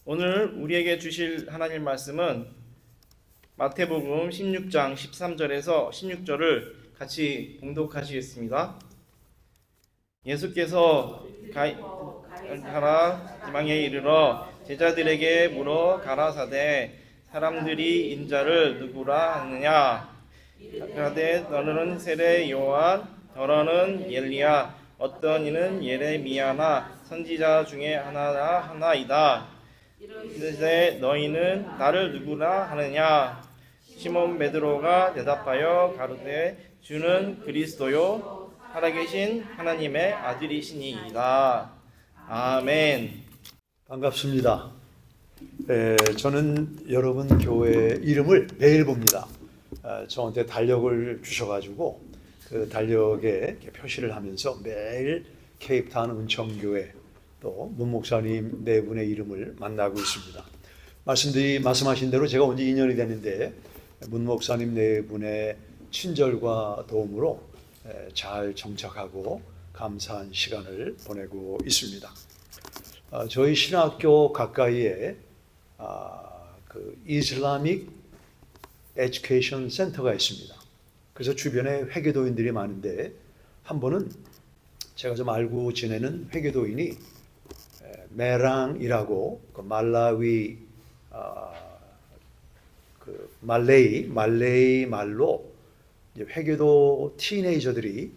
오늘 우리에게 주실 하나님 말씀은 마태복음 16장 13절에서 16절을 같이 봉독하시겠습니다. 예수께서 가라 지방에 이르러 제자들에게 물어 가라사대 사람들이 인자를 누구라 하느냐 가라되 너는 세례 요한 더러는 엘리야 어떤 이는 예레미야나 선지자 중에 하나이다. 이르되 너희는 나를 누구라 하느냐 시몬 베드로가 대답하여 가로되 주는 그리스도요 살아계신 하나님의 아들이시니이다. 아멘. 반갑습니다. 저는 여러분 교회 이름을 매일 봅니다. 저한테 달력을 주셔가지고 그 달력에 표시를 하면서 매일 케이프타운 은총교회 또 문 목사님 네 분의 이름을 만나고 있습니다. 말씀하신 대로 제가 온 지 2년이 됐는데 문 목사님 네 분의 친절과 도움으로 잘 정착하고 감사한 시간을 보내고 있습니다. 저희 신학교 가까이에 그 이슬라믹 에듀케이션 센터가 있습니다. 그래서 주변에 회계도인들이 많은데 한 번은 제가 좀 알고 지내는 회계도인이 메랑이라고 그 말라위 그 말레이 말로 이제 회계도 티네이저들이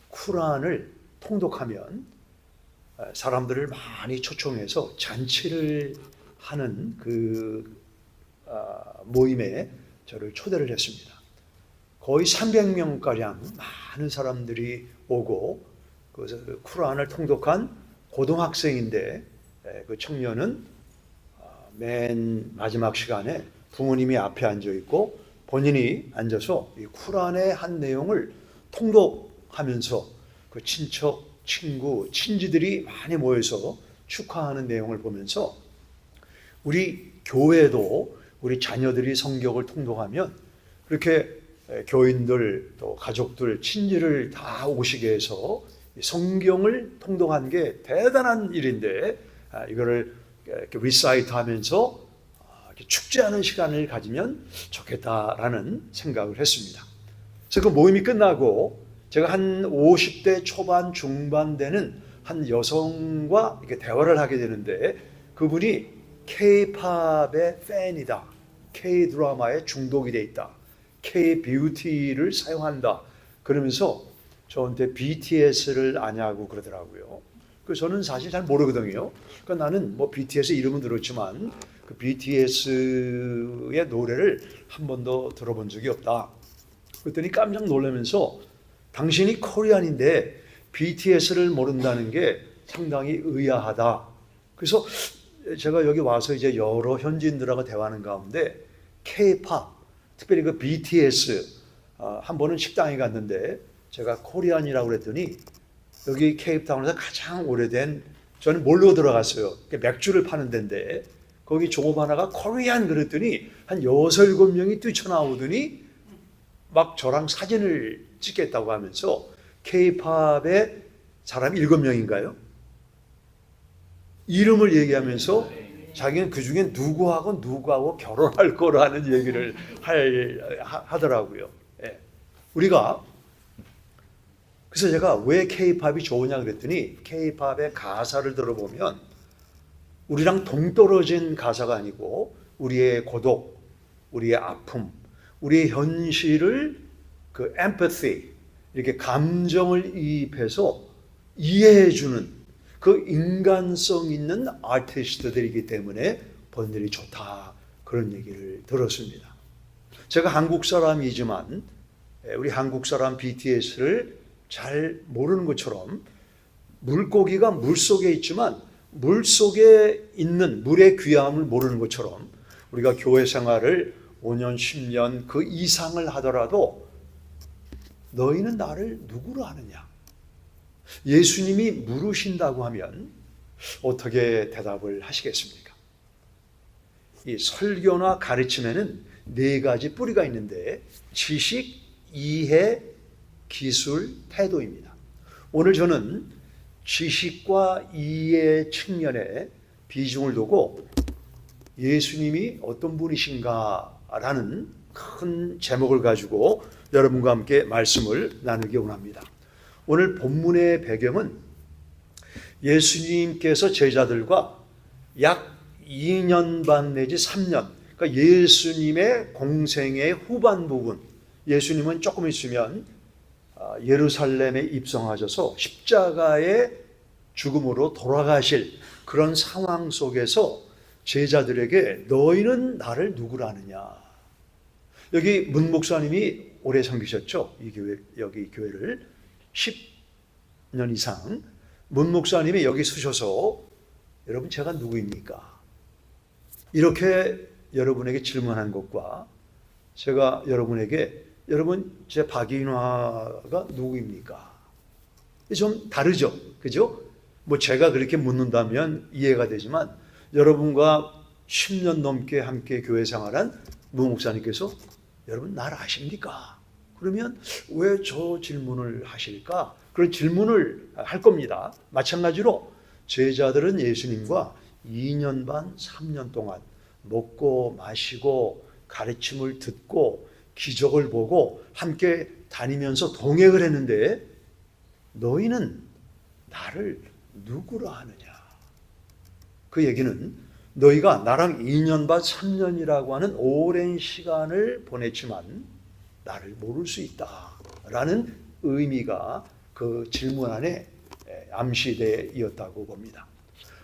쿠란을 통독하면 사람들을 많이 초청해서 잔치를 하는 그 모임에 저를 초대를 했습니다. 거의 300명가량 많은 사람들이 오고 그 쿠란을 통독한 고등학생인데 그 청년은 맨 마지막 시간에 부모님이 앞에 앉아 있고 본인이 앉아서 이 쿠란의 한 내용을 통독하면서 그 친척, 친구, 친지들이 많이 모여서 축하하는 내용을 보면서 우리 교회도 우리 자녀들이 성경을 통독하면 그렇게 교인들 또 가족들, 친지를 다 오시게 해서 성경을 통독한 게 대단한 일인데 이거를 리사이트 하면서 축제하는 시간을 가지면 좋겠다라는 생각을 했습니다. 그래서 그 모임이 끝나고 제가 한 50대 초반 중반 되는 한 여성과 이렇게 대화를 하게 되는데 그분이 K-팝의 팬이다. K-드라마에 중독이 돼 있다. K-뷰티를 사용한다. 그러면서 저한테 BTS를 아냐고 그러더라고요. 그래서 저는 사실 잘 모르거든요. 그러니까 나는 뭐 BTS 이름은 들었지만 그 BTS의 노래를 한 번도 들어본 적이 없다. 그랬더니 깜짝 놀라면서 당신이 코리안인데 BTS를 모른다는 게 상당히 의아하다. 그래서 제가 여기 와서 이제 여러 현지인들하고 대화하는 가운데 K-팝, 특별히 그 BTS 한 번은 식당에 갔는데 제가 코리안이라고 그랬더니 여기 케이프타운에서 가장 오래된 저는 몰로 들어갔어요. 맥주를 파는 데인데 거기 종업 하나가 코리안 그랬더니 한 6, 7명이 뛰쳐나오더니 막 저랑 사진을 찍겠다고 하면서 케이팝의 사람 7명인가요? 이름을 얘기하면서 자기는 그 중에 누구하고 결혼할 거라는 얘기를 하더라고요. 예. 그래서 제가 왜 K-팝이 좋으냐 그랬더니 K-팝의 가사를 들어보면 우리랑 동떨어진 가사가 아니고 우리의 고독, 우리의 아픔, 우리의 현실을 그 empathy, 이렇게 감정을 이입해서 이해해주는 그 인간성 있는 아티스트들이기 때문에 본들이 좋다. 그런 얘기를 들었습니다. 제가 한국 사람이지만 우리 한국 사람 BTS를 잘 모르는 것처럼 물고기가 물속에 있지만 물속에 있는 물의 귀함을 모르는 것처럼 우리가 교회 생활을 5년, 10년 그 이상을 하더라도 너희는 나를 누구로 하느냐? 예수님이 물으신다고 하면 어떻게 대답을 하시겠습니까? 이 설교나 가르침에는 4가지 뿌리가 있는데 지식, 이해, 기술, 태도입니다. 오늘 저는 지식과 이해 측면에 비중을 두고 예수님이 어떤 분이신가라는 큰 제목을 가지고 여러분과 함께 말씀을 나누기 원합니다. 오늘 본문의 배경은 예수님께서 제자들과 약 2년 반 내지 3년, 그러니까 예수님의 공생의 후반 부분, 예수님은 조금 있으면 예루살렘에 입성하셔서 십자가의 죽음으로 돌아가실 그런 상황 속에서 제자들에게 너희는 나를 누구라 하느냐. 여기 문 목사님이 오래 섬기셨죠. 여기 교회를 10년 이상. 문 목사님이 여기 서셔서 여러분 제가 누구입니까? 이렇게 여러분에게 질문한 것과 제가 여러분에게 여러분 제 박인화가 누구입니까? 좀 다르죠. 그죠? 뭐 제가 그렇게 묻는다면 이해가 되지만 여러분과 10년 넘게 함께 교회 생활한 문 목사님께서 여러분 나를 아십니까? 그러면 왜 저 질문을 하실까? 그런 질문을 할 겁니다. 마찬가지로 제자들은 예수님과 2년 반, 3년 동안 먹고 마시고 가르침을 듣고 기적을 보고 함께 다니면서 동행을 했는데 너희는 나를 누구라 하느냐? 그 얘기는 너희가 나랑 2년 반 3년이라고 하는 오랜 시간을 보냈지만 나를 모를 수 있다라는 의미가 그 질문 안에 암시되었다고 봅니다.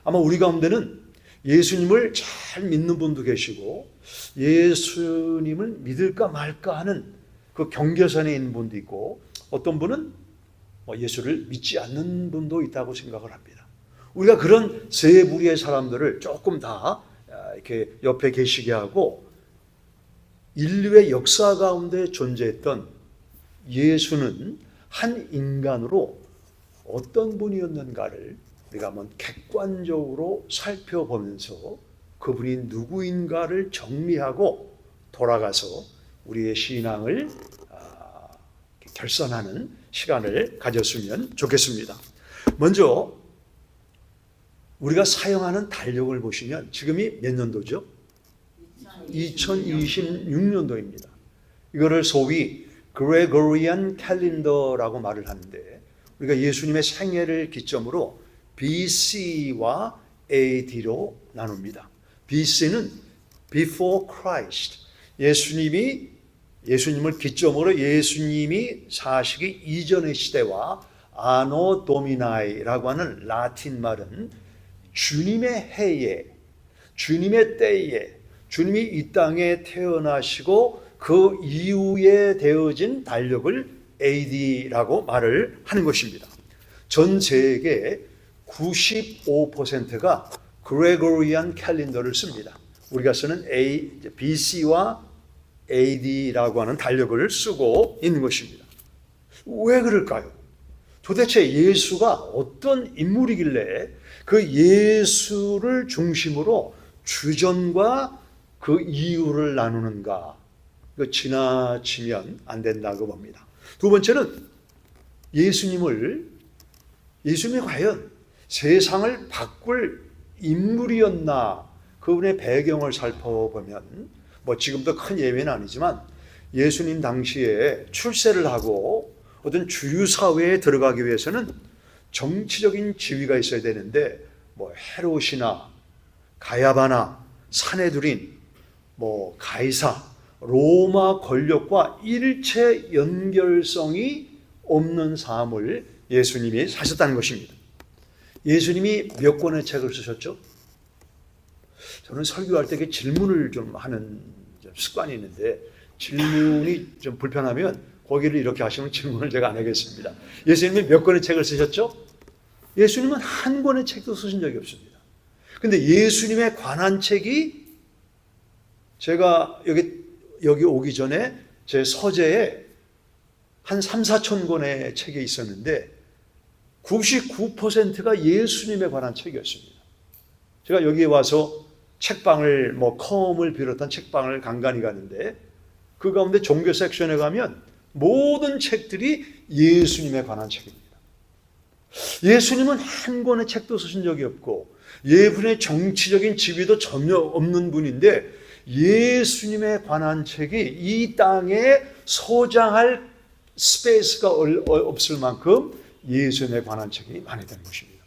아마 우리 가운데는 예수님을 잘 믿는 분도 계시고 예수님을 믿을까 말까 하는 그 경계선에 있는 분도 있고 어떤 분은 예수를 믿지 않는 분도 있다고 생각을 합니다. 우리가 그런 세 부류의 사람들을 조금 다 이렇게 옆에 계시게 하고 인류의 역사 가운데 존재했던 예수는 한 인간으로 어떤 분이었는가를 우리가 한번 객관적으로 살펴보면서 그분이 누구인가를 정리하고 돌아가서 우리의 신앙을 결산하는 시간을 가졌으면 좋겠습니다. 먼저 우리가 사용하는 달력을 보시면 지금이 몇 년도죠? 2026년도입니다. 이거를 소위 Gregorian Calendar라고 말을 하는데 우리가 예수님의 생애를 기점으로 BC와 AD로 나눕니다. BC는 Before Christ. 예수님을 기점으로 예수님이 사시기 이전의 시대와 Anno Domin이라고 하는 라틴 말은 주님의 해에, 주님의 때에, 주님이 이 땅에 태어나시고 그 이후에 되어진 달력을 AD라고 말을 하는 것입니다. 전 세계 95%가 Gregorian 캘린더를 씁니다. 우리가 쓰는 BC와 AD라고 하는 달력을 쓰고 있는 것입니다. 왜 그럴까요? 도대체 예수가 어떤 인물이길래 그 예수를 중심으로 주전과 그 이유를 나누는가? 지나치면 안 된다고 봅니다. 두 번째는 예수님이 과연 세상을 바꿀 인물이었나? 그분의 배경을 살펴보면 지금도 큰 예외는 아니지만 예수님 당시에 출세를 하고 어떤 주류 사회에 들어가기 위해서는 정치적인 지위가 있어야 되는데 헤롯이나 가야바나 사내두린 가이사 로마 권력과 일체 연결성이 없는 삶을 예수님이 사셨다는 것입니다. 예수님이 몇 권의 책을 쓰셨죠? 저는 설교할 때 질문을 좀 하는 습관이 있는데 질문이 좀 불편하면 거기를 이렇게 하시면 질문을 제가 안 하겠습니다. 예수님이 몇 권의 책을 쓰셨죠? 예수님은 한 권의 책도 쓰신 적이 없습니다. 근데 예수님에 관한 책이 제가 여기 오기 전에 제 서재에 한 3,4천 권의 책이 있었는데 99%가 예수님에 관한 책이었습니다. 제가 여기에 와서 책방을 컴을 비롯한 책방을 간간히 가는데 그 가운데 종교 섹션에 가면 모든 책들이 예수님에 관한 책입니다. 예수님은 한 권의 책도 쓰신 적이 없고 예분의 정치적인 지위도 전혀 없는 분인데 예수님에 관한 책이 이 땅에 소장할 스페이스가 없을 만큼 예수님에 관한 책이 많이 되는 것입니다.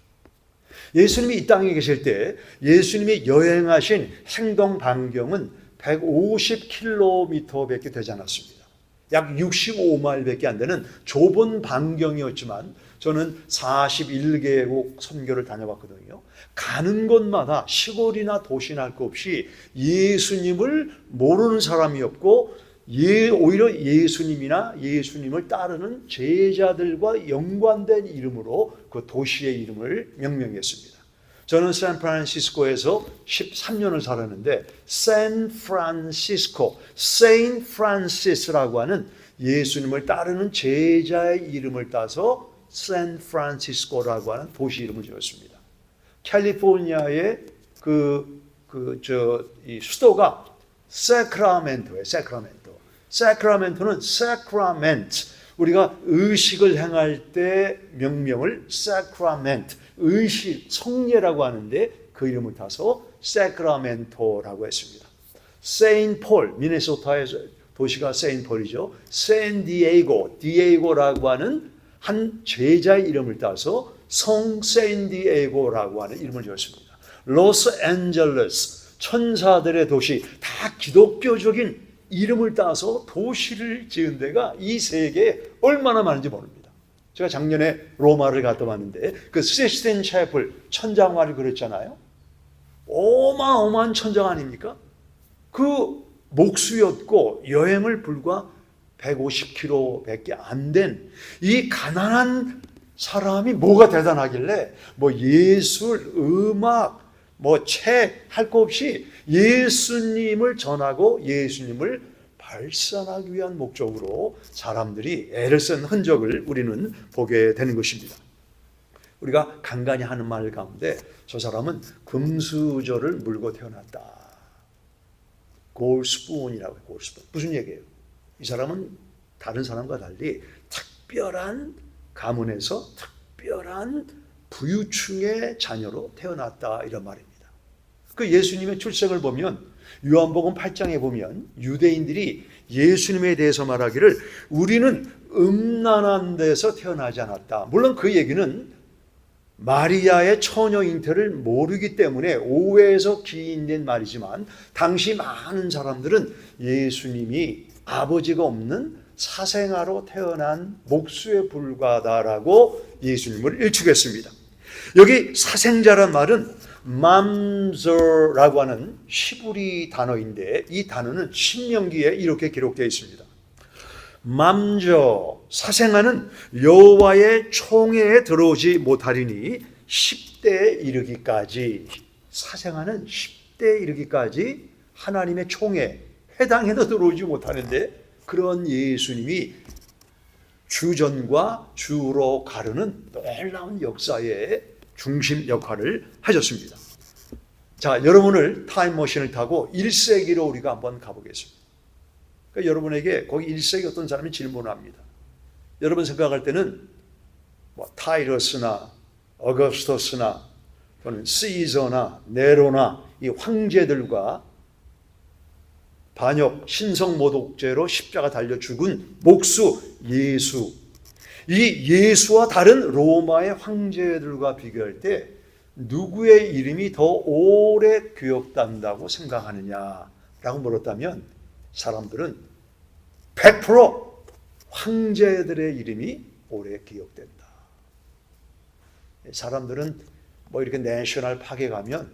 예수님이 이 땅에 계실 때 예수님이 여행하신 행동 반경은 150km밖에 되지 않았습니다. 약 65마일밖에 안 되는 좁은 반경이었지만 저는 41개국 선교를 다녀봤거든요. 가는 곳마다 시골이나 도시나 할 것 없이 예수님을 모르는 사람이 없고 오히려 예수님이나 예수님을 따르는 제자들과 연관된 이름으로 그 도시의 이름을 명명했습니다. 저는 샌프란시스코에서 13년을 살았는데 샌프란시스코, 세인트 프란시스라고 하는 예수님을 따르는 제자의 이름을 따서 샌프란시스코라고 하는 도시 이름을 지었습니다. 캘리포니아의 이 수도가 세크라멘토예요. 세크라멘토는 세크라멘트, 우리가 의식을 행할 때 명명을 세크라멘트, 의식, 성례라고 하는데 그 이름을 따서 세크라멘토라고 했습니다. 세인폴, 미네소타의 도시가 세인폴이죠. 샌디에이고라고 하는 한 제자의 이름을 따서 성 샌디에이고라고 하는 이름을 지었습니다. 로스앤젤레스, 천사들의 도시, 다 기독교적인 이름을 따서 도시를 지은 데가 이 세계에 얼마나 많은지 모릅니다. 제가 작년에 로마를 갔다 왔는데 그 시스틴 채플 천장화를 그렸잖아요. 어마어마한 천장 아닙니까? 그 목수였고 여행을 불과 150km밖에 안 된 이 가난한 사람이 뭐가 대단하길래 뭐 예술, 음악, 뭐 책 할 거 없이 예수님을 전하고 예수님을 발산하기 위한 목적으로 사람들이 애를 쓴 흔적을 우리는 보게 되는 것입니다. 우리가 간간히 하는 말 가운데 저 사람은 금수저를 물고 태어났다. 골스푼이라고 해요. 골스푼. 무슨 얘기예요? 이 사람은 다른 사람과 달리 특별한 가문에서 특별한 부유층의 자녀로 태어났다, 이런 말입니다. 그 예수님의 출생을 보면 요한복음 8장에 보면 유대인들이 예수님에 대해서 말하기를 우리는 음란한 데서 태어나지 않았다. 물론 그 얘기는 마리아의 처녀 잉태를 모르기 때문에 오해에서 기인된 말이지만 당시 많은 사람들은 예수님이 아버지가 없는 사생아로 태어난 목수에 불과하다라고 예수님을 일축했습니다. 여기 사생자란 말은 맘저라고 하는 히브리 단어인데 이 단어는 신명기에 이렇게 기록되어 있습니다. 맘저, 사생아는 여호와의 총회에 들어오지 못하리니 10대에 이르기까지, 사생아는 10대에 이르기까지 하나님의 총회, 회당에도 들어오지 못하는데 그런 예수님이 주전과 주로 가르는 놀라운 역사의 중심 역할을 하셨습니다. 자, 여러분을 타임머신을 타고 1세기로 우리가 한번 가보겠습니다. 그러니까 여러분에게 거기 1세기 어떤 사람이 질문을 합니다. 여러분 생각할 때는 뭐 타이러스나 어거스터스나 또는 시저나 네로나 이 황제들과 반역 신성모독죄로 십자가 달려 죽은 목수 예수, 이 예수와 다른 로마의 황제들과 비교할 때 누구의 이름이 더 오래 기억된다고 생각하느냐라고 물었다면 사람들은 100% 황제들의 이름이 오래 기억된다. 사람들은 뭐 이렇게 내셔널 파크에 가면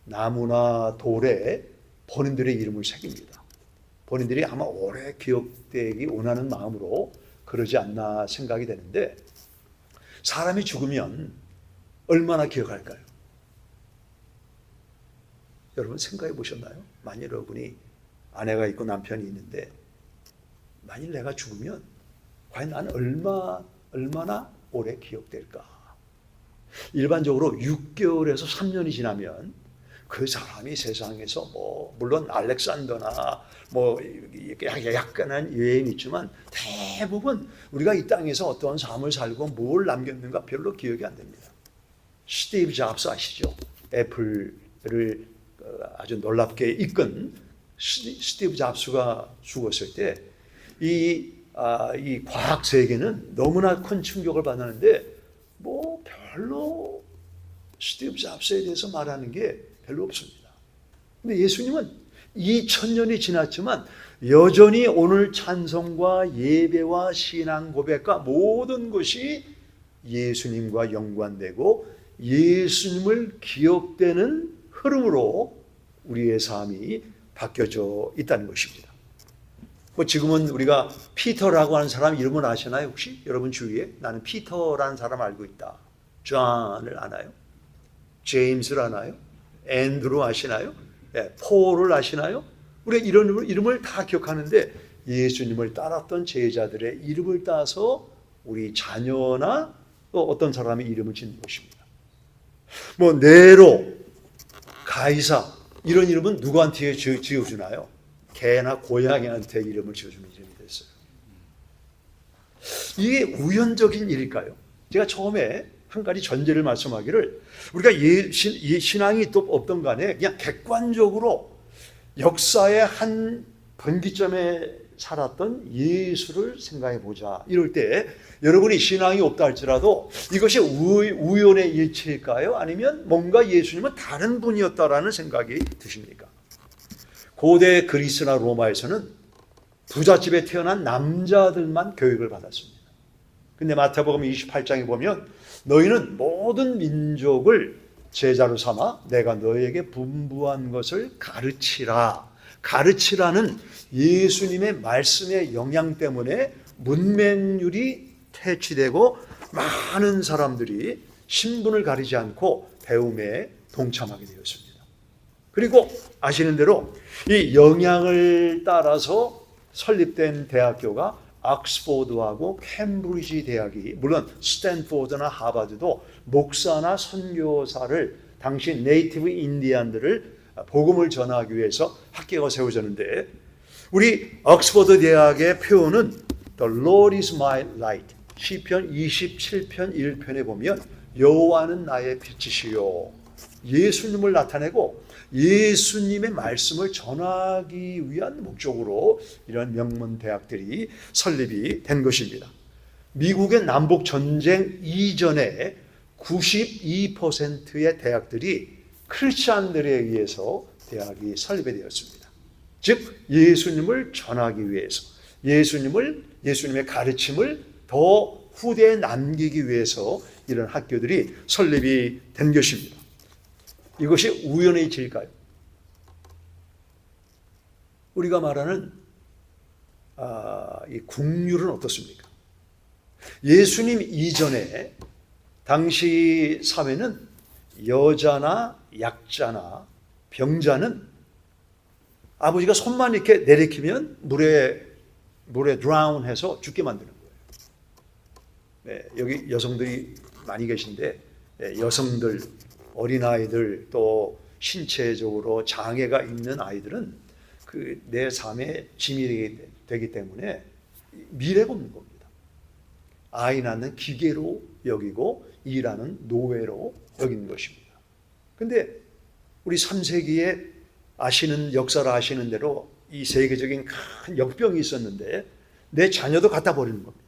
나무나 돌에 본인들의 이름을 새깁니다. 본인들이 아마 오래 기억되기 원하는 마음으로 그러지 않나 생각이 되는데 사람이 죽으면 얼마나 기억할까요? 여러분 생각해 보셨나요? 만일 여러분이 아내가 있고 남편이 있는데 만일 내가 죽으면 과연 나는 얼마나 오래 기억될까? 일반적으로 6개월에서 3년이 지나면 그 사람이 세상에서 뭐 물론 알렉산더나 뭐 약간한 예외는 있지만 대부분 우리가 이 땅에서 어떤 삶을 살고 뭘 남겼는가 별로 기억이 안 됩니다. 스티브 잡스 아시죠? 애플을 아주 놀랍게 이끈 스티브 잡스가 죽었을 때 이 과학 세계는 너무나 큰 충격을 받았는데 뭐 별로 스티브 잡스에 대해서 말하는 게 별로 없습니다. 근데 예수님은 2000년이 지났지만 여전히 오늘 찬송과 예배와 신앙 고백과 모든 것이 예수님과 연관되고 예수님을 기억되는 흐름으로 우리의 삶이 바뀌어져 있다는 것입니다. 뭐 지금은 우리가 피터라고 하는 사람 이름은 아시나요? 혹시 여러분 주위에 나는 피터라는 사람 알고 있다. 존을 아나요? 제임스를 아나요? 앤드루 아시나요? 네, 폴을 아시나요? 우리가 이런 이름을 다 기억하는데 예수님을 따랐던 제자들의 이름을 따서 우리 자녀나 또 어떤 사람의 이름을 짓는 것입니다. 뭐 네로, 가이사 이런 이름은 누구한테 지어주나요? 개나 고양이한테 이름을 지어주는 이름이 됐어요. 이게 우연적인 일일까요? 제가 처음에 한 가지 전제를 말씀하기를 우리가 신앙이 또 없던 간에 그냥 객관적으로 역사의 한 분기점에 살았던 예수를 생각해 보자. 이럴 때 여러분이 신앙이 없다 할지라도 이것이 우연의 일치일까요? 아니면 뭔가 예수님은 다른 분이었다라는 생각이 드십니까? 고대 그리스나 로마에서는 부잣집에 태어난 남자들만 교육을 받았습니다. 근데 마태복음 28장에 보면 너희는 모든 민족을 제자로 삼아 내가 너희에게 분부한 것을 가르치라. 가르치라는 예수님의 말씀의 영향 때문에 문맹률이 퇴치되고 많은 사람들이 신분을 가리지 않고 배움에 동참하게 되었습니다. 그리고 아시는 대로 이 영향을 따라서 설립된 대학교가 옥스포드하고 캠브리지 대학이, 물론 스탠포드나 하버드도 목사나 선교사를 당시 네이티브 인디안들을 복음을 전하기 위해서 학교가 세워졌는데 우리 옥스포드 대학의 표현은 The Lord is my light. 시편 27편 1편에 보면 여호와는 나의 빛이시요. 예수님을 나타내고 예수님의 말씀을 전하기 위한 목적으로 이런 명문 대학들이 설립이 된 것입니다. 미국의 남북 전쟁 이전에 92%의 대학들이 크리스찬들에 의해서 대학이 설립이 되었습니다. 즉 예수님을 전하기 위해서 예수님의 가르침을 더 후대에 남기기 위해서 이런 학교들이 설립이 된 것입니다. 이것이 우연의 일치일까요? 우리가 말하는 이 국률은 어떻습니까? 예수님 이전에 당시 사회는 여자나 약자나 병자는 아버지가 손만 이렇게 내리키면 물에 드라운해서 죽게 만드는 거예요. 네, 여기 여성들이 많이 계신데 여성들, 어린아이들 또 신체적으로 장애가 있는 아이들은 그 내 삶의 짐이 되기 때문에 미래가 없는 겁니다. 아이 낳는 기계로 여기고 일하는 노예로 여기는 것입니다. 근데 우리 3세기에 역사를 아시는 대로 이 세계적인 큰 역병이 있었는데 내 자녀도 갖다 버리는 겁니다.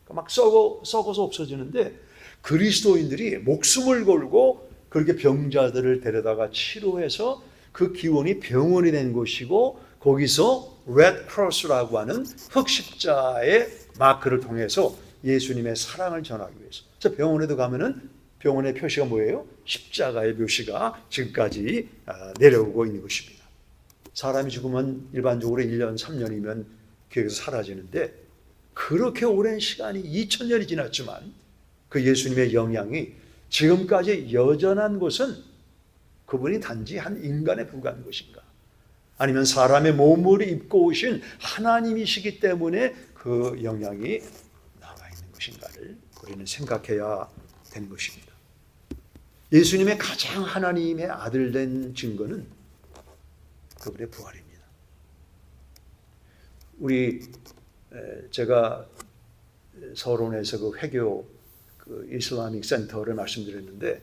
막 썩어서 없어지는데 그리스도인들이 목숨을 걸고 그렇게 병자들을 데려다가 치료해서 그 기원이 병원이 된 것이고 거기서 레드크로스라고 하는 흑십자의 마크를 통해서 예수님의 사랑을 전하기 위해서. 그래서 병원에도 가면은 병원의 표시가 뭐예요? 십자가의 표시가 지금까지 내려오고 있는 것입니다. 사람이 죽으면 일반적으로 1년, 3년이면 교회에서 사라지는데 그렇게 오랜 시간이 2000년이 지났지만 그 예수님의 영향이 지금까지 여전한 것은 그분이 단지 한 인간에 불과한 것인가? 아니면 사람의 몸을 입고 오신 하나님이시기 때문에 그 영향이 남아 있는 것인가를 우리는 생각해야 되는 것입니다. 예수님의 가장 하나님의 아들 된 증거는 그분의 부활입니다. 제가 서론에서 그 회교 이슬라믹 센터를 말씀드렸는데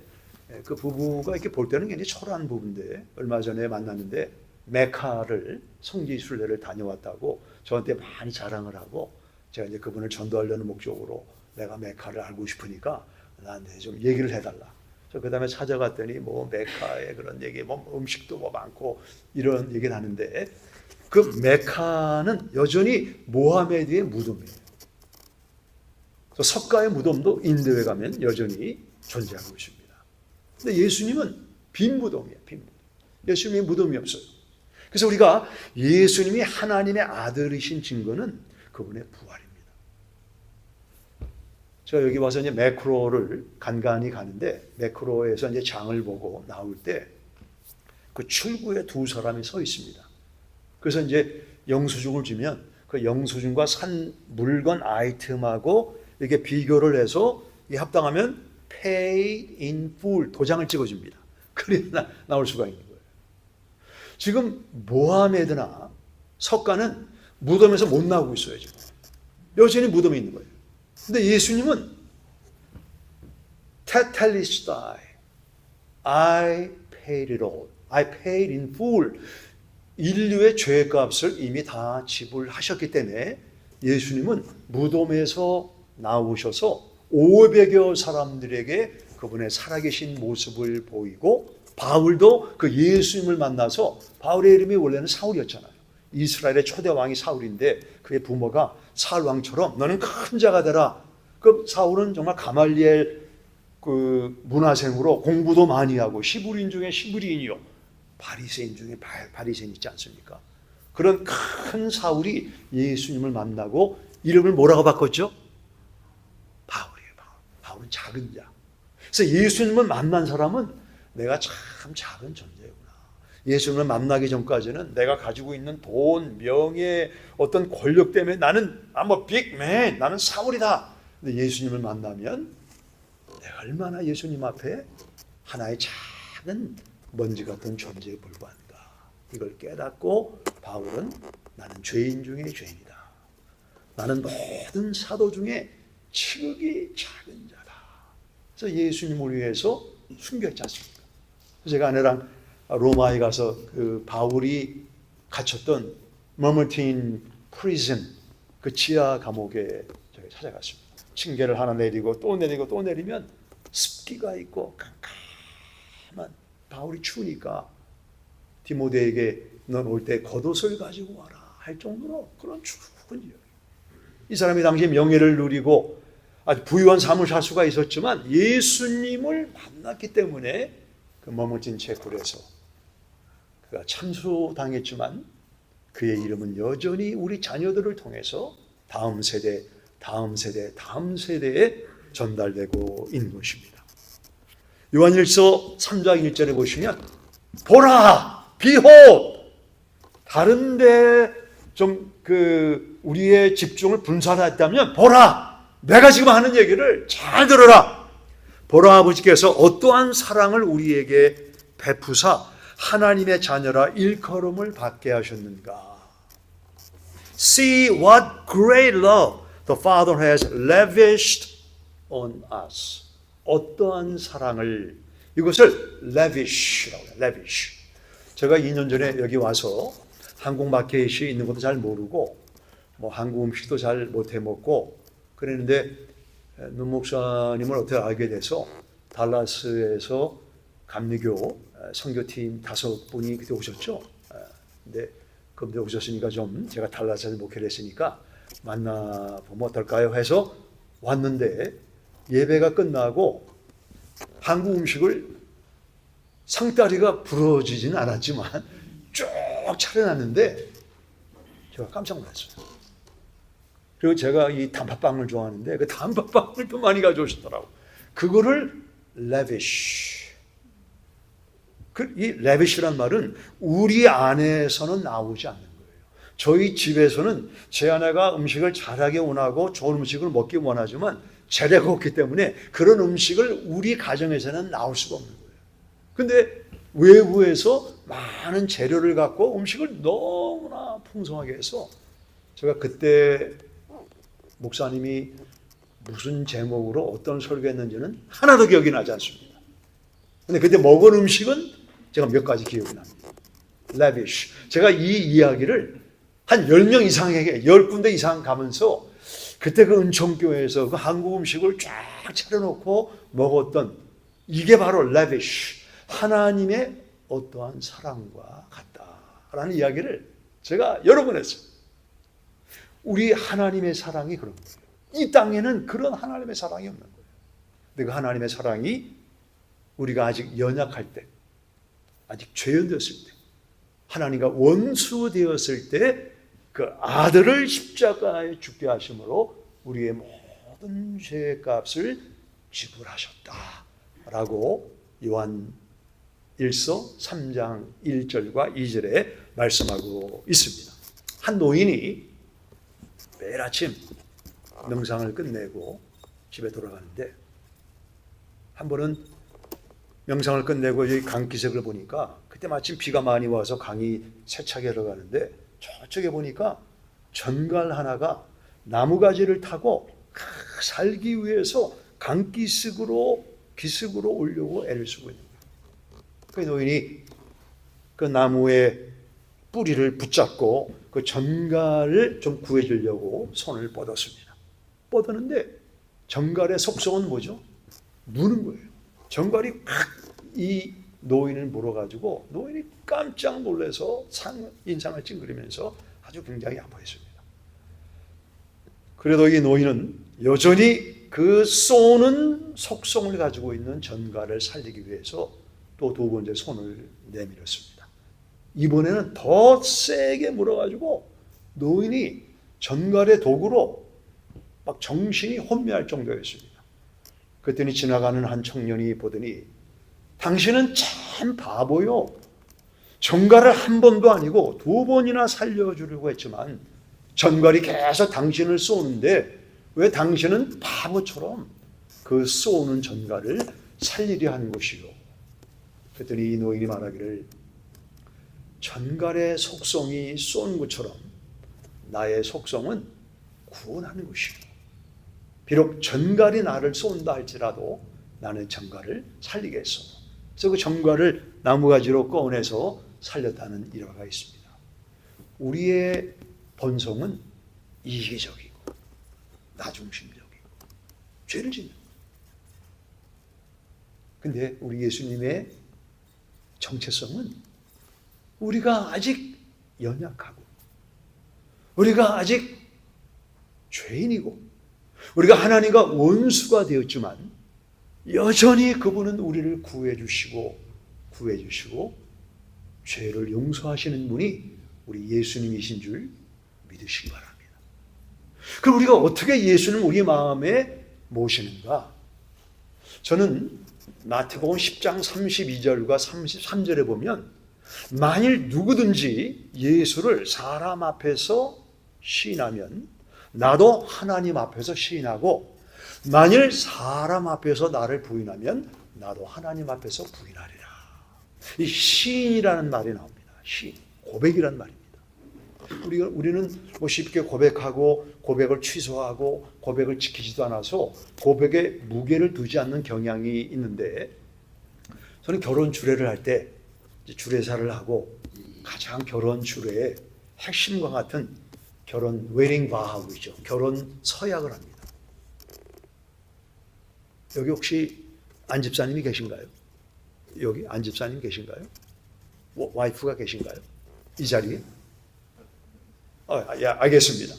그 부부가 이렇게 볼 때는 굉장히 초라한 부부인데 얼마 전에 만났는데 메카를 성지 순례를 다녀왔다고 저한테 많이 자랑을 하고 제가 이제 그분을 전도하려는 목적으로 내가 메카를 알고 싶으니까 나한테 좀 얘기를 해달라. 그 다음에 찾아갔더니 뭐 메카의 그런 얘기, 뭐 음식도 뭐 많고 이런 얘기를 하는데 그 메카는 여전히 모하메드의 무덤이에요. 석가의 무덤도 인도에 가면 여전히 존재하고 있습니다. 근데 예수님은 빈 무덤이에요. 빈 무덤. 예수님의 무덤이 없어요. 그래서 우리가 예수님이 하나님의 아들이신 증거는 그분의 부활입니다. 제가 여기 와서 이제 매크로를 간간히 가는데 매크로에서 이제 장을 보고 나올 때 그 출구에 두 사람이 서 있습니다. 그래서 이제 영수증을 주면 그 영수증과 산 물건 아이템하고 이렇게 비교를 해서 합당하면 paid in full 도장을 찍어줍니다. 그래야 나올 수가 있는 거예요. 지금 모하메드나 석가는 무덤에서 못 나오고 있어요. 지금 여전히 무덤에 있는 거예요. 근데 예수님은 테텔리스타이 I paid it all. I paid in full. 인류의 죄값을 이미 다 지불하셨기 때문에 예수님은 무덤에서 나오셔서 500여 사람들에게 그분의 살아계신 모습을 보이고 바울도 그 예수님을 만나서 바울의 이름이 원래는 사울이었잖아요. 이스라엘의 초대 왕이 사울인데 그의 부모가 사울 왕처럼 너는 큰 자가 되라. 그 사울은 정말 가말리엘 그 문화생으로 공부도 많이 하고 시브리인 중에 시브리인이요. 바리새인 중에 바리새인 있지 않습니까? 그런 큰 사울이 예수님을 만나고 이름을 뭐라고 바꿨죠? 바울이에요. 바울은 작은 자. 그래서 예수님을 만난 사람은 내가 참 작은 존재구나. 예수님을 만나기 전까지는 내가 가지고 있는 돈, 명예, 어떤 권력 때문에 나는 I'm a big man, 나는 사울이다. 근데 예수님을 만나면 내가 얼마나 예수님 앞에 하나의 작은 먼지 같은 존재에 불과한가. 이걸 깨닫고 바울은 나는 죄인 중에 죄인이다. 나는 모든 사도 중에 지극히 작은 자다. 그래서 예수님을 위해서 숨겼지 않습니까? 제가 아내랑 로마에 가서 그 바울이 갇혔던 머머틴 프리즌 그 지하 감옥에 제가 찾아갔습니다. 층계를 하나 내리고 또 내리고 또 내리면 습기가 있고 깜깜한 바울이 추우니까 디모데에게 넌 올 때 겉옷을 가지고 와라 할 정도로 그런 추운 지역. 이 사람이 당시 명예를 누리고 아주 부유한 삶을 살 수가 있었지만 예수님을 만났기 때문에 그 머뭇진 채굴에서 그가 참수당했지만 그의 이름은 여전히 우리 자녀들을 통해서 다음 세대, 다음 세대, 다음 세대에 전달되고 있는 것입니다. 요한일서 3장 1절에 보시면 보라! behold! 다른데 좀 우리의 집중을 분산했다면 보라! 내가 지금 하는 얘기를 잘 들어라! 보라 아버지께서 어떠한 사랑을 우리에게 베푸사 하나님의 자녀라 일컬음을 받게 하셨는가. See what great love the Father has lavished on us. 어떠한 사랑을 이것을 lavish라고 해요. lavish. 제가 2년 전에 여기 와서 한국 마켓이 있는 것도 잘 모르고 뭐 한국 음식도 잘 못해 먹고 그랬는데 눈 목사님을 어떻게 알게 돼서 달라스에서 감리교 선교팀 5분이 그때 오셨죠. 근데 그때 오셨으니까 좀 제가 달라스에서 목회를 했으니까 만나보면 어떨까요 해서 왔는데 예배가 끝나고 한국 음식을 상다리가 부러지진 않았지만 쭉 차려놨는데 제가 깜짝 놀랐어요. 그리고 제가 이 단팥빵을 좋아하는데 그 단팥빵을 또 많이 가져오시더라고요. 그거를 lavish. 이 lavish란 말은 우리 안에서는 나오지 않는 거예요. 저희 집에서는 제 아내가 음식을 잘하게 원하고 좋은 음식을 먹기 원하지만 재료가 없기 때문에 그런 음식을 우리 가정에서는 나올 수가 없는 거예요. 근데 외부에서 많은 재료를 갖고 음식을 너무나 풍성하게 해서 제가 그때 목사님이 무슨 제목으로 어떤 설교했는지는 하나도 기억이 나지 않습니다. 근데 그때 먹은 음식은 제가 몇 가지 기억이 납니다. lavish. 제가 이 이야기를 한 10명 이상에게 10군데 이상 가면서 그때 그 은총교회에서 그 한국 음식을 쫙 차려놓고 먹었던 이게 바로 lavish. 하나님의 어떠한 사랑과 같다라는 이야기를 제가 여러 번 했어요. 우리 하나님의 사랑이 그런 거예요. 이 땅에는 그런 하나님의 사랑이 없는 거예요. 근데 그 하나님의 사랑이 우리가 아직 연약할 때, 아직 죄인되었을 때, 하나님과 원수 되었을 때 그 아들을 십자가에 죽게 하심으로 우리의 모든 죄의 값을 지불하셨다라고 요한 1서 3장 1절과 2절에 말씀하고 있습니다. 한 노인이 매일 아침 명상을 끝내고 집에 돌아가는데 한 번은 명상을 끝내고 여기 강기슭을 보니까 그때 마침 비가 많이 와서 강이 세차게 흘러가는데 저쪽에 보니까 전갈 하나가 나무가지를 타고 살기 위해서 강기슭으로 오려고 애를 쓰고 있는 거예요. 그 노인이 그 나무의 뿌리를 붙잡고 그 전갈을 좀 구해주려고 손을 뻗었습니다. 뻗었는데 전갈의 속성은 뭐죠? 무는 거예요. 전갈이 이 노인을 물어가지고 노인이 깜짝 놀라서 인상을 찡그리면서 아주 굉장히 아파했습니다. 그래도 이 노인은 여전히 그 쏘는 속성을 가지고 있는 전갈을 살리기 위해서 또 두 번째 손을 내밀었습니다. 이번에는 더 세게 물어가지고 노인이 전갈의 도구로 막 정신이 혼미할 정도였습니다. 그랬더니 지나가는 한 청년이 보더니 당신은 참 바보요. 전갈을 한 번도 아니고 두 번이나 살려주려고 했지만 전갈이 계속 당신을 쏘는데 왜 당신은 바보처럼 그 쏘는 전갈을 살리려 하는 것이요. 그랬더니 이 노인이 말하기를 전갈의 속성이 쏘는 것처럼 나의 속성은 구원하는 것이요. 비록 전갈이 나를 쏜다 할지라도 나는 전갈을 살리겠소. 그래서 그 전갈을 나무가지로 꺼내서 살렸다는 일화가 있습니다. 우리의 본성은 이기적이고 나중심적이고 죄를 짓는 거예요. 근데 우리 예수님의 정체성은 우리가 아직 연약하고 우리가 아직 죄인이고 우리가 하나님과 원수가 되었지만 여전히 그분은 우리를 구해주시고 죄를 용서하시는 분이 우리 예수님이신 줄 믿으시기 바랍니다. 그럼 우리가 어떻게 예수님 우리 마음에 모시는가? 저는 마태복음 10장 32절과 33절에 보면 만일 누구든지 예수를 사람 앞에서 시인하면 나도 하나님 앞에서 시인하고 만일 사람 앞에서 나를 부인하면 나도 하나님 앞에서 부인하리라. 이 시인이라는 말이 나옵니다. 시인, 고백이라는 말입니다. 우리는 뭐 쉽게 고백하고 고백을 취소하고 고백을 지키지도 않아서 고백에 무게를 두지 않는 경향이 있는데 저는 결혼 주례를 할 때 주례사를 하고 가장 결혼 주례의 핵심과 같은 결혼 웨딩 바하우죠. 결혼 서약을 합니다. 여기 혹시 안 집사님이 계신가요? 여기 안 집사님 계신가요? 와이프가 계신가요? 이 자리에? 예, 알겠습니다.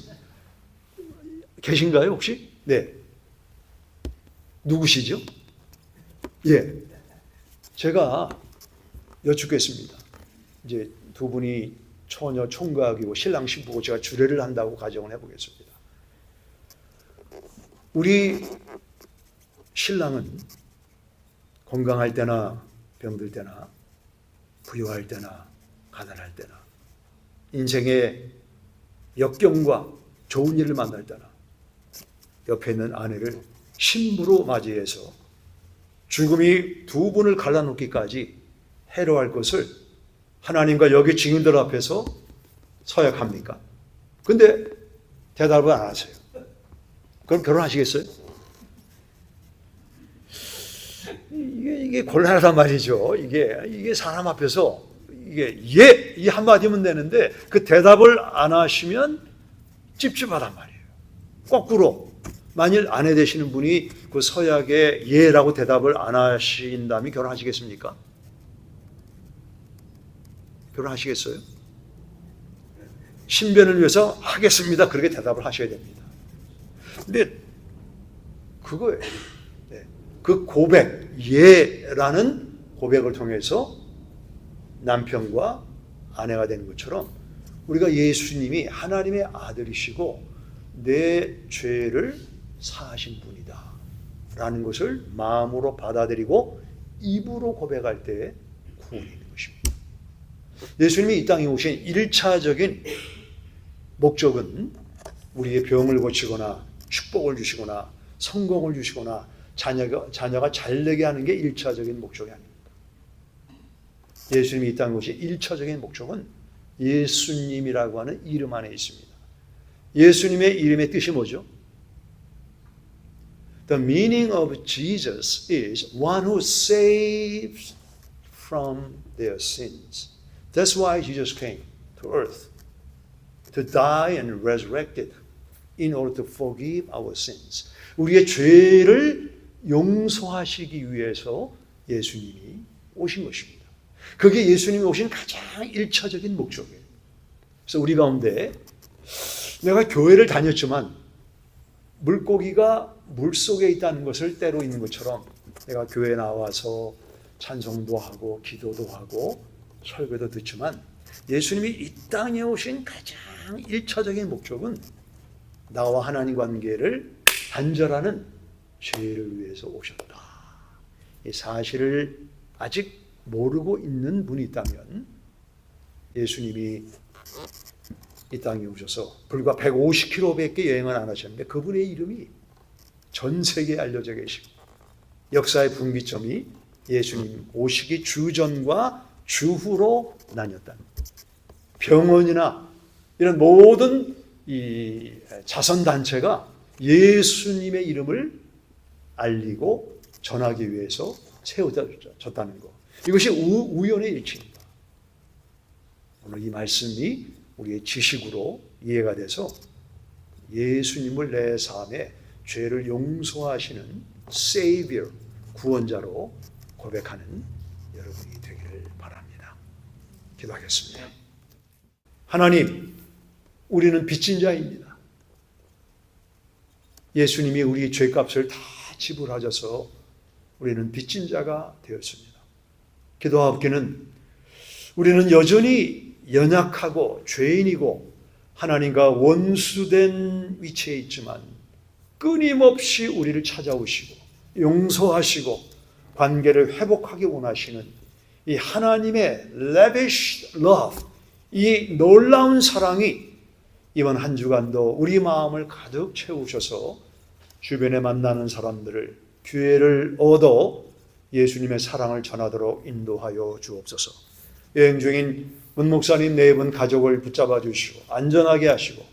계신가요, 혹시? 네. 누구시죠? 예. 제가 여쭙겠습니다. 이제 두 분이 처녀 총각이고 신랑 신부고 제가 주례를 한다고 가정을 해보겠습니다. 우리 신랑은 건강할 때나 병들 때나 부유할 때나 가난할 때나 인생의 역경과 좋은 일을 만날 때나 옆에 있는 아내를 신부로 맞이해서 죽음이 두 분을 갈라놓기까지 해로할 것을 하나님과 여기 증인들 앞에서 서약합니까? 근데 대답을 안 하세요. 그럼 결혼하시겠어요? 이게 곤란하단 말이죠. 이게 사람 앞에서 이게 예, 이 한마디면 되는데 그 대답을 안 하시면 찝찝하단 말이에요. 거꾸로 만일 아내 되시는 분이 그 서약에 예라고 대답을 안 하신다면 결혼하시겠습니까? 결혼하시겠어요? 신변을 위해서 하겠습니다. 그렇게 대답을 하셔야 됩니다. 근데 그거예요. 그 고백, 예라는 고백을 통해서 남편과 아내가 되는 것처럼 우리가 예수님이 하나님의 아들이시고 내 죄를 사하신 분이다 라는 것을 마음으로 받아들이고 입으로 고백할 때 구원이 있는 것입니다. 예수님이 이 땅에 오신 1차적인 목적은 우리의 병을 고치거나 축복을 주시거나 성공을 주시거나 자녀가 잘 되게 하는 게 1차적인 목적이 아닙니다. 예수님이 이 땅에 오신 1차적인 목적은 예수님이라고 하는 이름 안에 있습니다. 예수님의 이름의 뜻이 뭐죠? The meaning of Jesus is one who saves from their sins. That's why Jesus came to earth, to die and resurrected in order to forgive our sins. 우리의 죄를 용서하시기 위해서 예수님이 오신 것입니다. 그게 예수님이 오신 가장 1차적인 목적이에요. 그래서 우리 가운데 내가 교회를 다녔지만 물고기가 물속에 있다는 것을 때로 있는 것처럼 내가 교회에 나와서 찬송도 하고 기도도 하고 설교도 듣지만 예수님이 이 땅에 오신 가장 1차적인 목적은 나와 하나님 관계를 단절하는 죄를 위해서 오셨다. 이 사실을 아직 모르고 있는 분이 있다면 예수님이 이 땅에 오셔서 불과 150km밖에 여행을 안 하셨는데 그분의 이름이 전 세계에 알려져 계시고 역사의 분기점이 예수님 오시기 주전과 주후로 나뉘었다. 병원이나 이런 모든 이 자선단체가 예수님의 이름을 알리고 전하기 위해서 세워졌다는 것. 이것이 우연의 일치입니다. 오늘 이 말씀이 우리의 지식으로 이해가 돼서 예수님을 내 삶에 죄를 용서하시는 Savior, 구원자로 고백하는 여러분이 되기를 바랍니다. 기도하겠습니다. 하나님, 우리는 빚진 자입니다. 예수님이 우리 죄값을 다 지불하셔서 우리는 빚진 자가 되었습니다. 기도하옵기는 우리는 여전히 연약하고 죄인이고 하나님과 원수된 위치에 있지만 끊임없이 우리를 찾아오시고 용서하시고 관계를 회복하기 원하시는 이 하나님의 lavish love, 이 놀라운 사랑이 이번 한 주간도 우리 마음을 가득 채우셔서 주변에 만나는 사람들을 기회를 얻어 예수님의 사랑을 전하도록 인도하여 주옵소서. 여행 중인 문 목사님 네 분 가족을 붙잡아 주시고 안전하게 하시고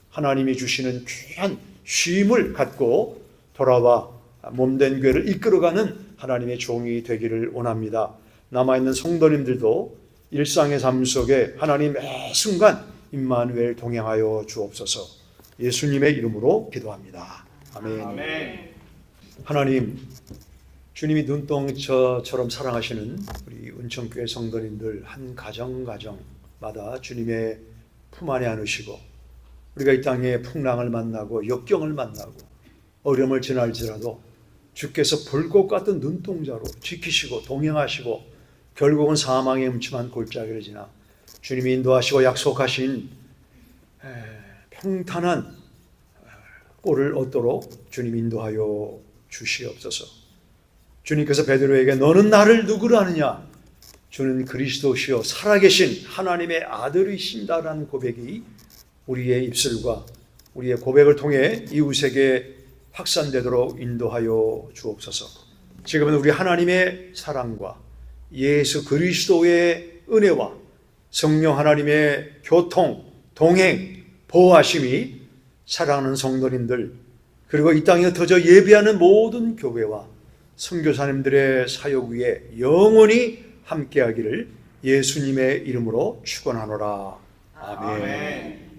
하나님이 주시는 귀한 쉼을 갖고 돌아와 몸된 교회를 이끌어가는 하나님의 종이 되기를 원합니다. 남아있는 성도님들도 일상의 삶 속에 하나님 매 순간 임마누엘 동행하여 주옵소서. 예수님의 이름으로 기도합니다. 아멘. 아멘. 하나님, 주님이 눈동자처럼 사랑하시는 우리 은총교회 성도님들 한 가정마다 주님의 품 안에 안으시고 우리가 이 땅에 풍랑을 만나고 역경을 만나고 어려움을 지날지라도 주께서 불꽃 같은 눈동자로 지키시고 동행하시고 결국은 사망의 음침한 골짜기를 지나 주님이 인도하시고 약속하신 평탄한 꼴을 얻도록 주님 인도하여 주시옵소서. 주님께서 베드로에게 너는 나를 누구로 아느냐? 주는 그리스도시요 살아계신 하나님의 아들이신다라는 고백이 우리의 입술과 우리의 고백을 통해 이웃에게 확산되도록 인도하여 주옵소서. 지금은 우리 하나님의 사랑과 예수 그리스도의 은혜와 성령 하나님의 교통, 동행, 보호하심이 사랑하는 성도님들 그리고 이 땅에 흩어져 예배하는 모든 교회와 선교사님들의 사역 위에 영원히 함께하기를 예수님의 이름으로 축원하노라. 아멘. 아멘.